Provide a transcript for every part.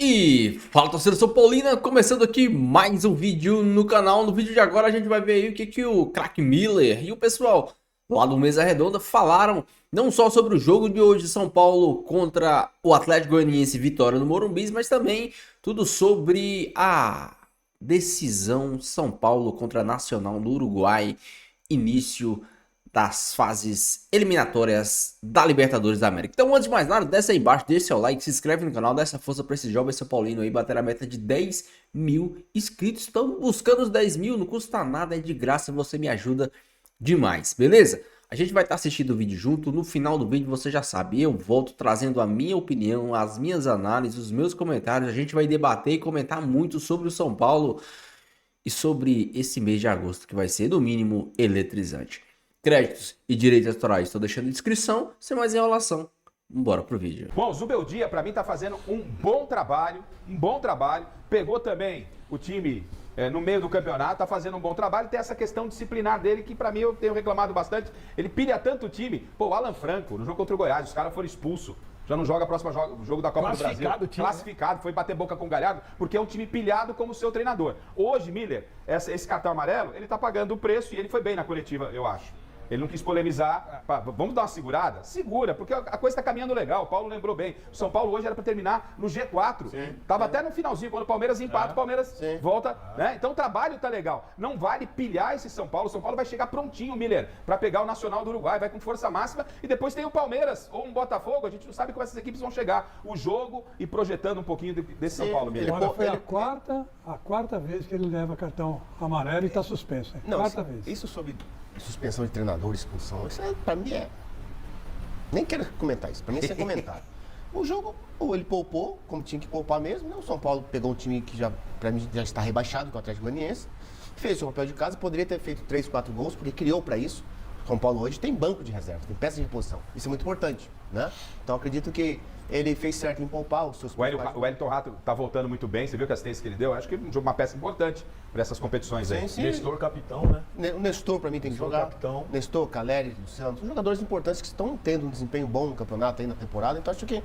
E fala, torcedor São Paulina, começando aqui mais um vídeo no canal. No vídeo de agora a gente vai ver aí o que o craque Miller e o pessoal lá do Mesa Redonda falaram, não só sobre o jogo de hoje, São Paulo contra o Atlético Goianiense, vitória no Morumbi, mas também tudo sobre a decisão São Paulo contra Nacional do Uruguai, início das fases eliminatórias da Libertadores da América. Então, antes de mais nada, desce aí embaixo, deixa seu like, se inscreve no canal, dá essa força pra esse jovem São Paulino aí, bater a meta de 10 mil inscritos. Estamos buscando os 10 mil, não custa nada, é de graça, você me ajuda demais, beleza? A gente vai estar assistindo o vídeo junto, no final do vídeo você já sabe, eu volto trazendo a minha opinião, as minhas análises, os meus comentários, a gente vai debater e comentar muito sobre o São Paulo e sobre esse mês de agosto, que vai ser, no mínimo, eletrizante. Créditos e direitos autorais estou deixando na descrição, sem mais enrolação, bora pro vídeo. Bom, o Zubeldia pra mim tá fazendo um bom trabalho, pegou também o time no meio do campeonato, tá fazendo um bom trabalho, tem essa questão disciplinar dele que pra mim eu tenho reclamado bastante, ele pilha tanto o time, pô, o Alan Franco, no jogo contra o Goiás, os caras foram expulsos. Já não joga a próxima jogo da Copa do Brasil. Classificado, foi bater boca com o Galhardo, porque é um time pilhado como seu treinador. Hoje, Miller, esse cartão amarelo, ele tá pagando o preço e ele foi bem na coletiva, eu acho. Ele não quis polemizar. Vamos dar uma segurada? Segura, porque a coisa está caminhando legal. O Paulo lembrou bem. O São Paulo hoje era para terminar no G4. Tava até no finalzinho, quando o Palmeiras empata, o Palmeiras volta. Né? Então o trabalho tá legal. Não vale pilhar esse São Paulo. O São Paulo vai chegar prontinho, Miller, para pegar o Nacional do Uruguai. Vai com força máxima. E depois tem o Palmeiras ou um Botafogo. A gente não sabe como essas equipes vão chegar. O jogo e projetando um pouquinho desse São Paulo, Miller. Agora foi a quarta vez que ele leva cartão amarelo e está suspenso. Não, quarta vez. Isso sobre suspensão de treinador, expulsão, isso pra mim é... Nem quero comentar isso, pra mim é sem comentário. O jogo, ele poupou, como tinha que poupar mesmo, né? O São Paulo pegou um time que pra mim já está rebaixado, que é o Atlético Goianiense, fez o seu papel de casa, poderia ter feito 3, 4 gols, porque criou pra isso. O São Paulo hoje tem banco de reserva, tem peça de reposição, isso é muito importante, né? Então acredito que ele fez certo em poupar os seus... O Wellington Rato tá voltando muito bem, você viu que a assistência que ele deu? Acho que é uma peça importante para essas competições aí. Sim. Nestor, capitão, né? O Nestor, pra mim, tem que jogar. Capitão. Nestor, Caleri, Luciano, são jogadores importantes que estão tendo um desempenho bom no campeonato aí na temporada. Então, acho que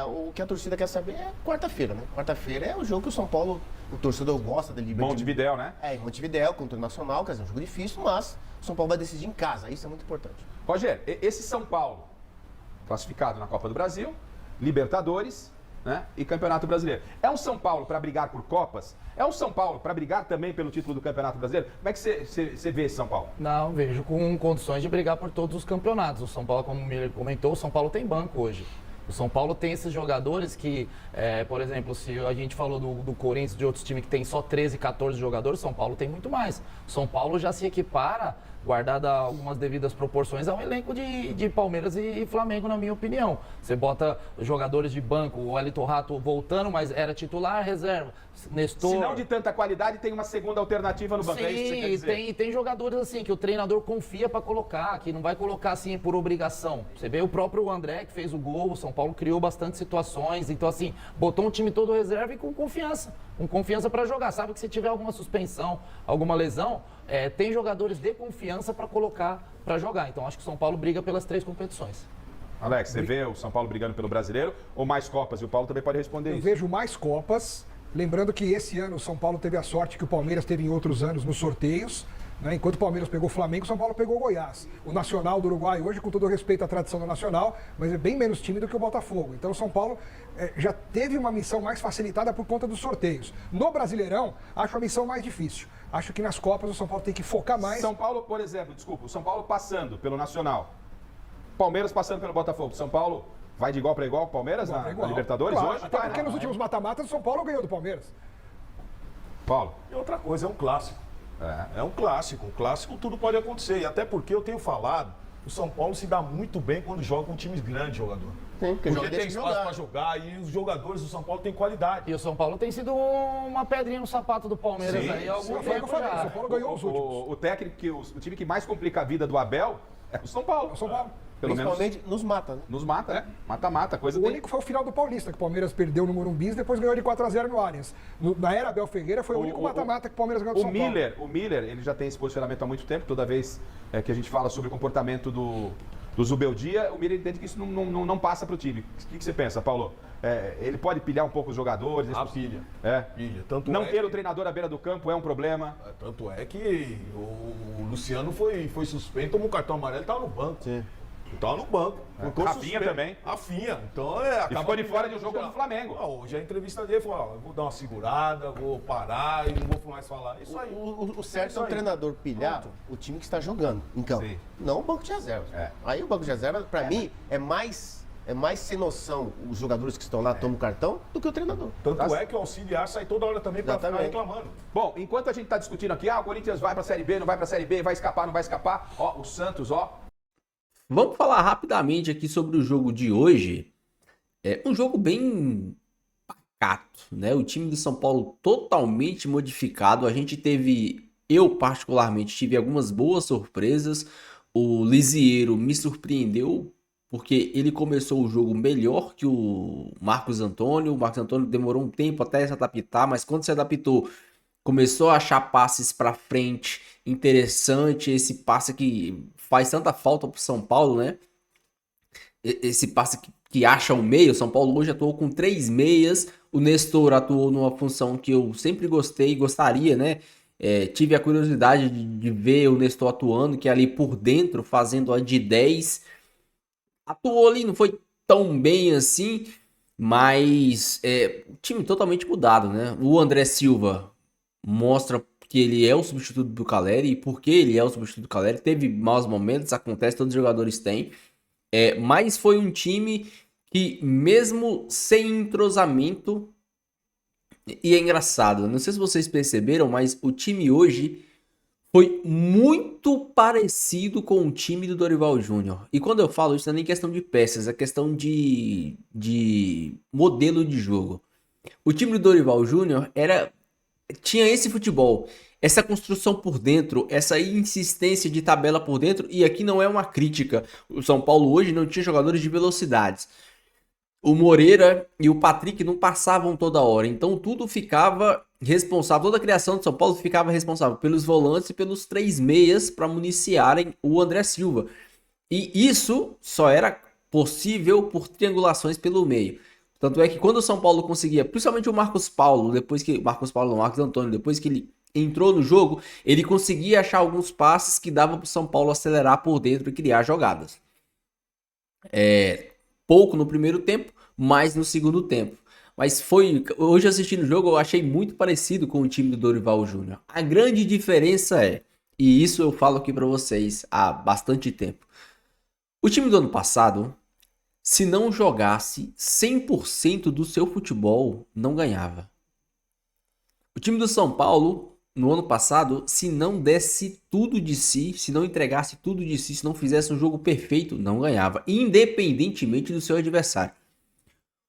o que a torcida quer saber é quarta-feira, né? Quarta-feira é o jogo que o São Paulo, o torcedor gosta dele. Montevidéu, né? Em Montevidéu, contra o Nacional, quer dizer, é um jogo difícil, mas o São Paulo vai decidir em casa. Isso é muito importante. Rogério, esse São Paulo, classificado na Copa do Brasil, Libertadores, né, e Campeonato Brasileiro. É um São Paulo para brigar por Copas? É um São Paulo para brigar também pelo título do Campeonato Brasileiro? Como é que você vê esse São Paulo? Não, vejo com condições de brigar por todos os campeonatos. O São Paulo, como o Miller comentou, o São Paulo tem banco hoje. O São Paulo tem esses jogadores que, por exemplo, se a gente falou do Corinthians, de outros times que tem só 13, 14 jogadores, São Paulo tem muito mais. O São Paulo já se equipara, guardada algumas devidas proporções, ao elenco de Palmeiras e Flamengo, na minha opinião. Você bota jogadores de banco, o Wellington Rato voltando, mas era titular, reserva. Nestor... Se não de tanta qualidade, tem uma segunda alternativa no banco, é isso que você quer dizer? Tem jogadores assim, que o treinador confia para colocar, que não vai colocar assim por obrigação. Você vê o próprio André, que fez o gol, o São Paulo criou bastante situações, então assim, botou um time todo reserva e com confiança para jogar. Sabe que se tiver alguma suspensão, alguma lesão, tem jogadores de confiança para colocar para jogar. Então acho que o São Paulo briga pelas 3 competições. Alex, você vê o São Paulo brigando pelo Brasileiro ou mais Copas? E o Paulo também pode responder isso. Eu vejo mais Copas. Lembrando que esse ano o São Paulo teve a sorte que o Palmeiras teve em outros anos nos sorteios. Né? Enquanto o Palmeiras pegou o Flamengo, o São Paulo pegou o Goiás. O Nacional do Uruguai hoje, com todo o respeito à tradição do Nacional, mas é bem menos time do que o Botafogo. Então o São Paulo já teve uma missão mais facilitada por conta dos sorteios. No Brasileirão, acho a missão mais difícil. Acho que nas Copas o São Paulo tem que focar mais. São Paulo, por exemplo, o São Paulo passando pelo Nacional, Palmeiras passando pelo Botafogo, São Paulo vai de igual para igual com o Palmeiras na Libertadores claro, hoje? Até porque nos últimos mata-matas o São Paulo ganhou do Palmeiras. Paulo. E outra coisa, é um clássico. É um clássico. Um clássico tudo pode acontecer. E até porque eu tenho falado, o São Paulo se dá muito bem quando joga com times grandes, jogador. Sim, porque tem espaço para jogar e os jogadores do São Paulo têm qualidade. E o São Paulo tem sido uma pedrinha no sapato do Palmeiras aí há algum tempo já. O São Paulo ganhou os últimos. O técnico, o time que mais complica a vida do Abel é o São Paulo. São Paulo. Pelo Principalmente menos nos mata, né? Nos mata, né? Mata-mata, coisa O único foi o final do Paulista, que o Palmeiras perdeu no Morumbi e depois ganhou de 4-0 no Allianz. Na era Abel Ferreira foi o único mata-mata que o Palmeiras ganhou do São Paulo. O Miller, ele já tem esse posicionamento há muito tempo, toda vez que a gente fala sobre o comportamento do do Zubeldia, o Miller entende que isso não passa para o time. O que você pensa, Paulo? Ele pode pilhar um pouco os jogadores? Pilha. Pilha. Tanto não ter o treinador à beira do campo é um problema. Tanto é que o Luciano foi suspenso, tomou um cartão amarelo e estava no banco. Sim. Estava no banco. Ficou Rafinha suspenso. também. Rafinha. Então E ficou de fora de um jogo contra o Flamengo. Hoje a entrevista dele falou: eu vou dar uma segurada, vou parar e não vou mais falar. Isso aí. O certo é Isso o aí. treinador pilhar o time que está jogando em campo. Sim. Não o banco de reservas. Aí o banco de reservas, para mim, é mais sem noção os jogadores que estão lá tomam cartão do que o treinador. Tanto é que o auxiliar sai toda hora também para ficar Exatamente. reclamando. Bom, enquanto a gente está discutindo aqui, o Corinthians vai para a Série B, não vai para a Série B, vai escapar, não vai escapar. Ó, o Santos, ó. Vamos falar rapidamente aqui sobre o jogo de hoje. É um jogo bem pacato, né? O time do São Paulo totalmente modificado. Eu particularmente tive algumas boas surpresas. O Lisieiro me surpreendeu porque ele começou o jogo melhor que o Marcos Antônio. O Marcos Antônio demorou um tempo até se adaptar, mas quando se adaptou, começou a achar passes para frente, interessante, esse passe que faz tanta falta pro São Paulo, né? Esse passe que acha o meio. O São Paulo hoje atuou com 3 meias, o Nestor atuou numa função que eu sempre gostei, gostaria, né? Tive a curiosidade de ver o Nestor atuando, que é ali por dentro, fazendo a de 10. Atuou ali, não foi tão bem assim, mas o time totalmente mudado, né? O André Silva mostra que ele é o substituto do Calleri, e porque ele é o substituto do Calleri, teve maus momentos, acontece, todos os jogadores têm, mas foi um time que mesmo sem entrosamento, e é engraçado, não sei se vocês perceberam, mas o time hoje foi muito parecido com o time do Dorival Júnior. E quando eu falo isso, não é nem questão de peças, é questão de modelo de jogo. O time do Dorival Júnior tinha esse futebol, essa construção por dentro, essa insistência de tabela por dentro, e aqui não é uma crítica. O São Paulo hoje não tinha jogadores de velocidades. O Moreira e o Patrick não passavam toda hora, então tudo ficava responsável, toda a criação do São Paulo ficava responsável pelos volantes e pelos 3 meias para municiarem o André Silva. E isso só era possível por triangulações pelo meio. Tanto é que quando o São Paulo conseguia, principalmente o Marcos Antônio, depois que ele entrou no jogo, ele conseguia achar alguns passes que davam para o São Paulo acelerar por dentro e criar jogadas. Pouco no primeiro tempo, mais no segundo tempo. Mas hoje assistindo o jogo, eu achei muito parecido com o time do Dorival Júnior. A grande diferença e isso eu falo aqui para vocês há bastante tempo, o time do ano passado, se não jogasse 100% do seu futebol, não ganhava. O time do São Paulo, no ano passado, se não desse tudo de si, se não entregasse tudo de si, se não fizesse um jogo perfeito, não ganhava, independentemente do seu adversário.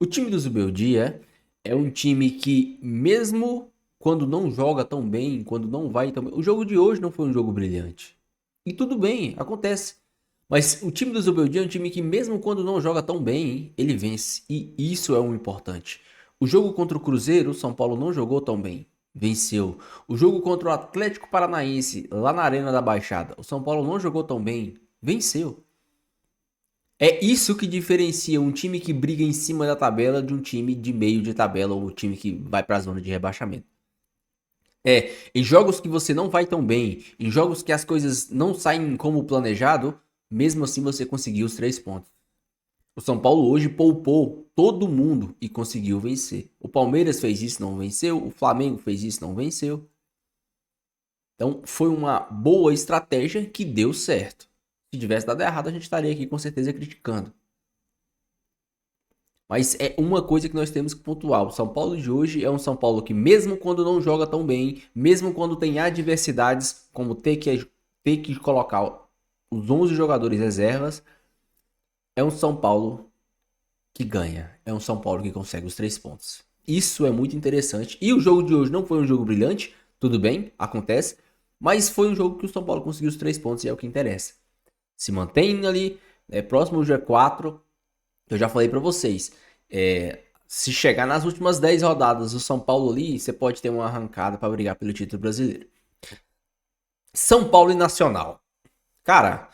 O time do Zubeldia é um time que, mesmo quando não joga tão bem, quando não vai tão bem, o jogo de hoje não foi um jogo brilhante. E tudo bem, acontece. Mas o time do Zubeldia é um time que, mesmo quando não joga tão bem, ele vence. E isso é o importante. O jogo contra o Cruzeiro, o São Paulo não jogou tão bem. Venceu. O jogo contra o Atlético Paranaense, lá na Arena da Baixada, o São Paulo não jogou tão bem. Venceu. É isso que diferencia um time que briga em cima da tabela de um time de meio de tabela ou um time que vai para a zona de rebaixamento. Em jogos que você não vai tão bem, em jogos que as coisas não saem como planejado, mesmo assim você conseguiu os 3 pontos. O São Paulo hoje poupou todo mundo e conseguiu vencer. O Palmeiras fez isso, não venceu. O Flamengo fez isso, não venceu. Então foi uma boa estratégia que deu certo. Se tivesse dado errado, a gente estaria aqui com certeza criticando. Mas é uma coisa que nós temos que pontuar. O São Paulo de hoje é um São Paulo que, mesmo quando não joga tão bem, mesmo quando tem adversidades, como ter que colocar os 11 jogadores reservas, é um São Paulo que ganha. É um São Paulo que consegue os 3 pontos. Isso é muito interessante. E o jogo de hoje não foi um jogo brilhante, tudo bem, acontece, mas foi um jogo que o São Paulo conseguiu os 3 pontos e é o que interessa. Se mantém ali, próximo ao G4, eu já falei para vocês, se chegar nas últimas 10 rodadas o São Paulo ali, você pode ter uma arrancada para brigar pelo título brasileiro. São Paulo e Nacional. Cara,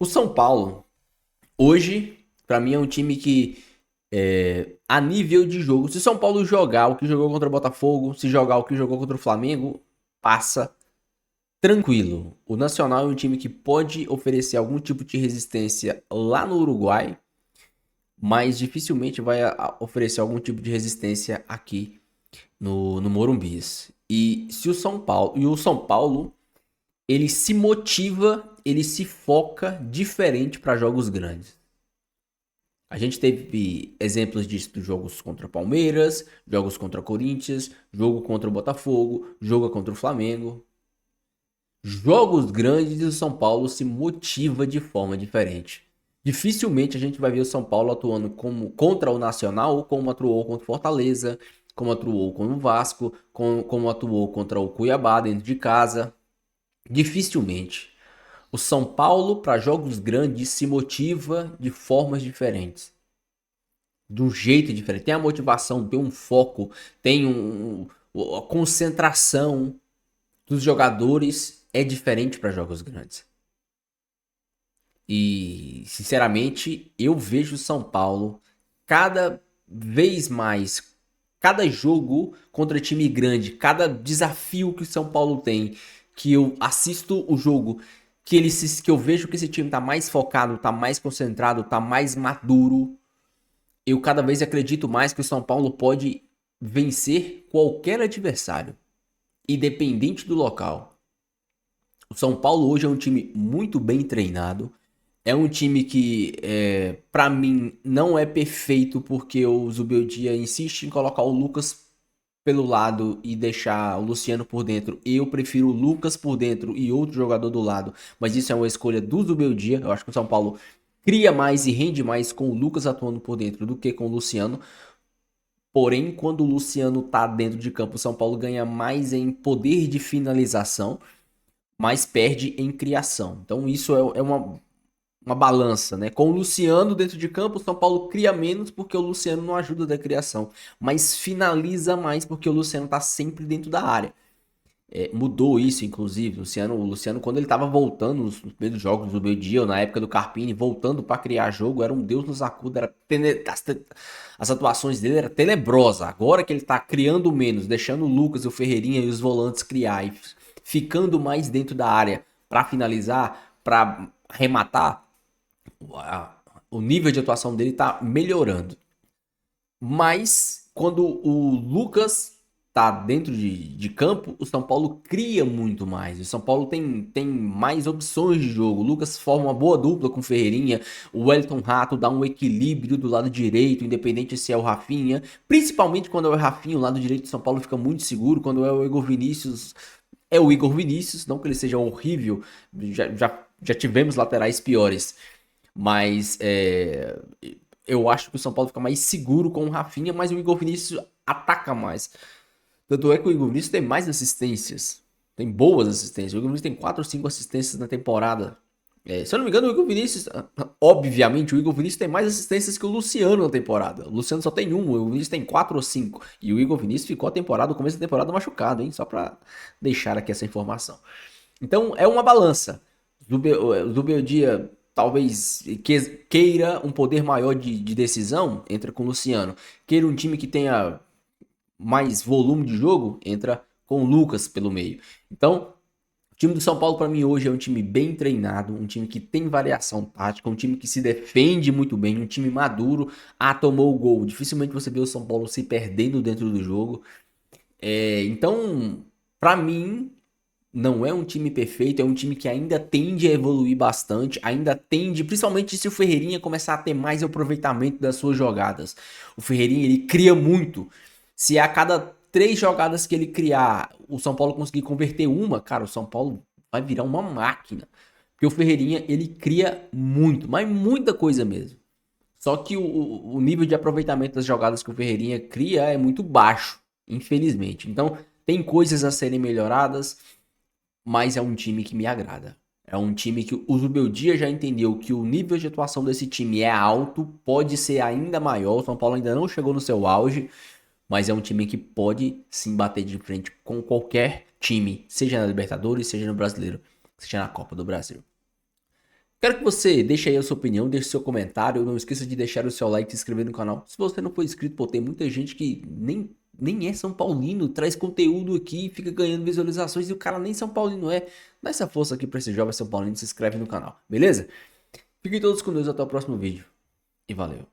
o São Paulo Hoje, pra mim, é um time que, a nível de jogo, se São Paulo jogar o que jogou contra o Botafogo, se jogar o que jogou contra o Flamengo, passa tranquilo. O Nacional é um time que pode oferecer algum tipo de resistência lá no Uruguai, mas dificilmente vai oferecer algum tipo de resistência aqui no Morumbis. E se o São Paulo, ele se motiva, ele se foca diferente para jogos grandes. A gente teve exemplos disso dos jogos contra Palmeiras, jogos contra Corinthians, jogo contra o Botafogo, jogo contra o Flamengo. Jogos grandes e o São Paulo se motiva de forma diferente. Dificilmente a gente vai ver o São Paulo atuando contra o Nacional, como atuou contra o Fortaleza, como atuou contra o Vasco, como atuou contra o Cuiabá dentro de casa. Dificilmente. O São Paulo, para jogos grandes, se motiva de formas diferentes. De um jeito diferente. Tem a motivação, tem um foco, tem a concentração dos jogadores é diferente para jogos grandes. E, sinceramente, eu vejo o São Paulo cada vez mais, cada jogo contra time grande, cada desafio que o São Paulo tem, que eu assisto o jogo, que eu vejo que esse time tá mais focado, tá mais concentrado, tá mais maduro, eu cada vez acredito mais que o São Paulo pode vencer qualquer adversário, independente do local. O São Paulo hoje é um time muito bem treinado. É um time que, pra mim, não é perfeito porque o Zubeldia insiste em colocar o Lucas pelo lado e deixar o Luciano por dentro. Eu prefiro o Lucas por dentro e outro jogador do lado, mas isso é uma escolha do Zubeldia. Eu acho que o São Paulo cria mais e rende mais com o Lucas atuando por dentro do que com o Luciano. Porém, quando o Luciano tá dentro de campo, o São Paulo ganha mais em poder de finalização, mas perde em criação. Então isso é uma balança, né? Com o Luciano dentro de campo, o São Paulo cria menos porque o Luciano não ajuda da criação, mas finaliza mais porque o Luciano tá sempre dentro da área. Mudou isso, inclusive. O Luciano, quando ele tava voltando nos primeiros jogos do meio-dia, ou na época do Carpini, voltando para criar jogo, era um Deus nos acuda. As atuações dele eram tenebrosas. Agora que ele tá criando menos, deixando o Lucas, o Ferreirinha e os volantes criar e ficando mais dentro da área para finalizar, para arrematar, o nível de atuação dele tá melhorando. Mas quando o Lucas tá dentro de campo, o São Paulo cria muito mais. O São Paulo tem mais opções de jogo. O Lucas forma uma boa dupla com o Ferreirinha. O Wellington Rato dá um equilíbrio do lado direito, independente se é o Rafinha. Principalmente quando é o Rafinha, o lado direito do São Paulo fica muito seguro. Quando é o Igor Vinícius, é o Igor Vinícius. Não que ele seja horrível, já tivemos laterais piores. Mas eu acho que o São Paulo fica mais seguro com o Rafinha, mas o Igor Vinícius ataca mais. Tanto é que o Igor Vinícius tem mais assistências. Tem boas assistências. O Igor Vinícius tem 4 ou 5 assistências na temporada. Se eu não me engano, o Igor Vinícius... Obviamente, o Igor Vinícius tem mais assistências que o Luciano na temporada. O Luciano só tem 1, o Igor Vinícius tem 4 ou 5. E o Igor Vinícius ficou o começo da temporada machucado, hein? Só pra deixar aqui essa informação. Então, é uma balança. O Zubeldia talvez queira um poder maior de decisão, entra com o Luciano. Queira um time que tenha mais volume de jogo, entra com o Lucas pelo meio. Então, o time do São Paulo para mim hoje é um time bem treinado, um time que tem variação tática, um time que se defende muito bem, um time maduro. Tomou o gol. Dificilmente você vê o São Paulo se perdendo dentro do jogo. Então, para mim, não é um time perfeito, é um time que ainda tende a evoluir bastante, ainda tende, principalmente se o Ferreirinha começar a ter mais aproveitamento das suas jogadas. O Ferreirinha, ele cria muito. Se a cada 3 jogadas que ele criar, o São Paulo conseguir converter uma, cara, o São Paulo vai virar uma máquina. Porque o Ferreirinha, ele cria muito, mas muita coisa mesmo. Só que o nível de aproveitamento das jogadas que o Ferreirinha cria é muito baixo, infelizmente. Então, tem coisas a serem melhoradas, mas é um time que me agrada. É um time que o Zubeldia já entendeu que o nível de atuação desse time é alto, pode ser ainda maior. O São Paulo ainda não chegou no seu auge, mas é um time que pode sim bater de frente com qualquer time, seja na Libertadores, seja no Brasileiro, seja na Copa do Brasil. Quero que você deixe aí a sua opinião, deixe seu comentário. Não esqueça de deixar o seu like e se inscrever no canal. Se você não for inscrito, pô, tem muita gente que nem é São Paulino, traz conteúdo aqui, fica ganhando visualizações e o cara nem São Paulino é. Dá essa força aqui pra esse jovem São Paulino, se inscreve no canal, beleza? Fiquem todos com Deus, até o próximo vídeo e valeu.